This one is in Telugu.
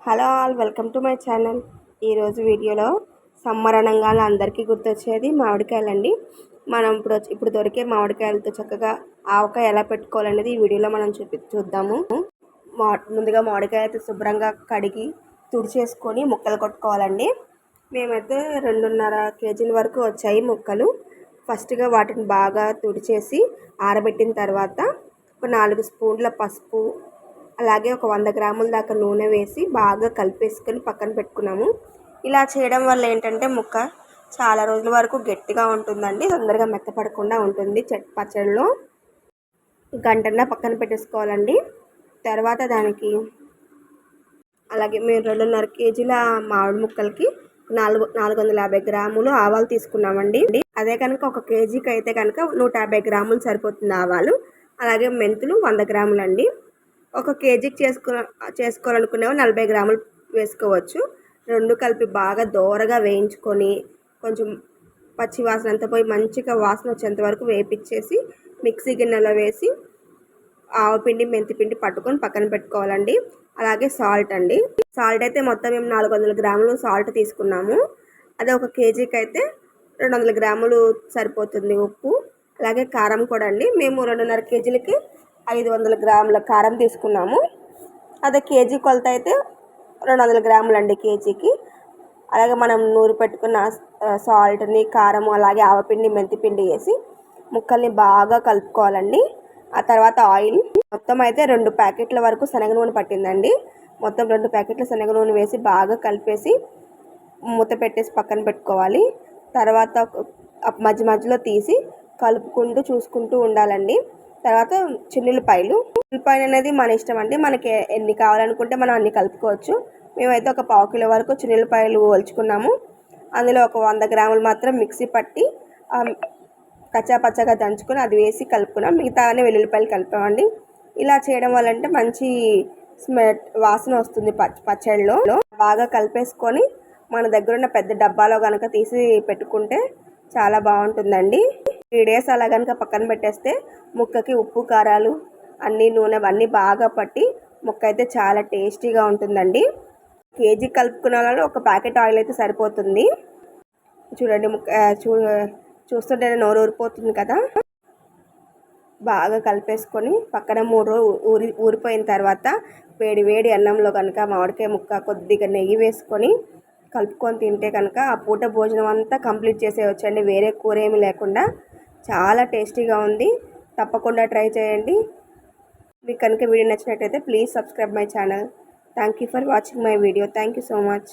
Hello all, welcome to my channel. ఈరోజు వీడియోలో సమ్మర్ అనగానే అందరికీ గుర్తొచ్చేది మామిడికాయలండి. మనం ఇప్పుడు దొరికే మామిడికాయలతో చక్కగా ఆవకాయ ఎలా పెట్టుకోవాలనేది ఈ వీడియోలో మనం చూద్దాము. ముందుగా మామిడికాయ అయితే శుభ్రంగా కడిగి తుడిచేసుకొని ముక్కలు కొట్టుకోవాలండి. మేమైతే 2.5 కేజీల వరకు వచ్చాయి ముక్కలు. ఫస్ట్గా వాటిని బాగా తుడిచేసి ఆరబెట్టిన తర్వాత ఒక 4 స్పూన్ల పసుపు, అలాగే ఒక 100 గ్రాముల దాకా నూనె వేసి బాగా కలిపేసుకొని పక్కన పెట్టుకున్నాము. ఇలా చేయడం వల్ల ఏంటంటే ముక్క చాలా రోజుల వరకు గట్టిగా ఉంటుందండి, తొందరగా మెత్తపడకుండా ఉంటుంది. పచ్చడిలో గంటన్నా పక్కన పెట్టేసుకోవాలండి. తర్వాత దానికి అలాగే మేము 2.5 కేజీల మామిడి ముక్కలకి 450 గ్రాములు ఆవాలు తీసుకున్నామండి. అదే కనుక 1 కేజీకి అయితే కనుక 150 గ్రాములు సరిపోతుంది ఆవాలు. అలాగే మెంతులు 100 గ్రాములు అండి. 1 కేజీకి చేసుకోవాలనుకునేవి 40 గ్రాములు వేసుకోవచ్చు. రెండు కలిపి బాగా దోరగా వేయించుకొని కొంచెం పచ్చి వాసన అంతా పోయి మంచిగా వాసన వచ్చేంత వరకు వేపించేసి మిక్సీ గిన్నెలో వేసి ఆవపిండి మెంతిపిండి పట్టుకొని పక్కన పెట్టుకోవాలండి. అలాగే సాల్ట్ అండి. సాల్ట్ అయితే మొత్తం మేము 400 గ్రాములు సాల్ట్ తీసుకున్నాము. అదే 1 కేజీకి అయితే 200 గ్రాములు సరిపోతుంది ఉప్పు. అలాగే కారం కూడా అండి. మేము 2.5 కేజీలకి 500 గ్రాముల కారం తీసుకున్నాము. అదే కేజీ కొలత అయితే 200 గ్రాములు అండి కేజీకి. అలాగే మనం నూరు పెట్టుకున్న సాల్ట్ని, కారం, అలాగే ఆవపిండి మెంతిపిండి వేసి ముక్కల్ని బాగా కలుపుకోవాలండి. ఆ తర్వాత ఆయిల్ మొత్తం అయితే 2 ప్యాకెట్ల వరకు శనగ నూనె పట్టిందండి. మొత్తం 2 ప్యాకెట్ల శనగ నూనె వేసి బాగా కలిపేసి మూత పెట్టేసి పక్కన పెట్టుకోవాలి. తర్వాత మధ్య మధ్యలో తీసి కలుపుకుంటూ చూసుకుంటూ ఉండాలండి. తర్వాత ఉల్లిపాయలు అనేది మన ఇష్టం అండి. మనకి ఎన్ని కావాలనుకుంటే మనం అన్ని కలుపుకోవచ్చు. మేమైతే ఒక 1/4 కిలో వరకు ఉల్లిపాయలు ఒలుచుకున్నాము. అందులో ఒక 100 గ్రాములు మాత్రం మిక్సీ పట్టి కచ్చా పచ్చగా దంచుకొని అది వేసి కలుపుకున్నాం. మిగతానే వెల్లుల్లిపాయలు కలిపామండి. ఇలా చేయడం వల్ల అంటే మంచి వాసన వస్తుంది పచ్చడిలో. బాగా కలిపేసుకొని మన దగ్గర ఉన్న పెద్ద డబ్బాలో కనుక తీసి పెట్టుకుంటే చాలా బాగుంటుందండి. 3 డేస్ అలా కనుక పక్కన పెట్టేస్తే ముక్కకి ఉప్పు కారాలు అన్నీ నూనె అవన్నీ బాగా పట్టి ముక్క అయితే చాలా టేస్టీగా ఉంటుందండి. కేజీ కలుపుకున్న వాళ్ళు 1 ప్యాకెట్ ఆయిల్ అయితే సరిపోతుంది. చూడండి, చూస్తుంటేనే నోరు ఊరిపోతుంది కదా. బాగా కలిపేసుకొని పక్కన 3 రోజులు ఊరిపోయిన తర్వాత వేడి అన్నంలో కనుక మామిడికాయ ముక్క కొద్దిగా నెయ్యి వేసుకొని కలుపుకొని తింటే కనుక ఆ పూట భోజనం అంతా కంప్లీట్ చేసేయచ్చండి, వేరే కూర ఏమి లేకుండా. చాలా టేస్టీగా ఉంది. తప్పకుండా ట్రై చేయండి. మీకు కనుక వీడియో నచ్చినట్టయితే please subscribe my channel. Thank you for watching my video. Thank you so much.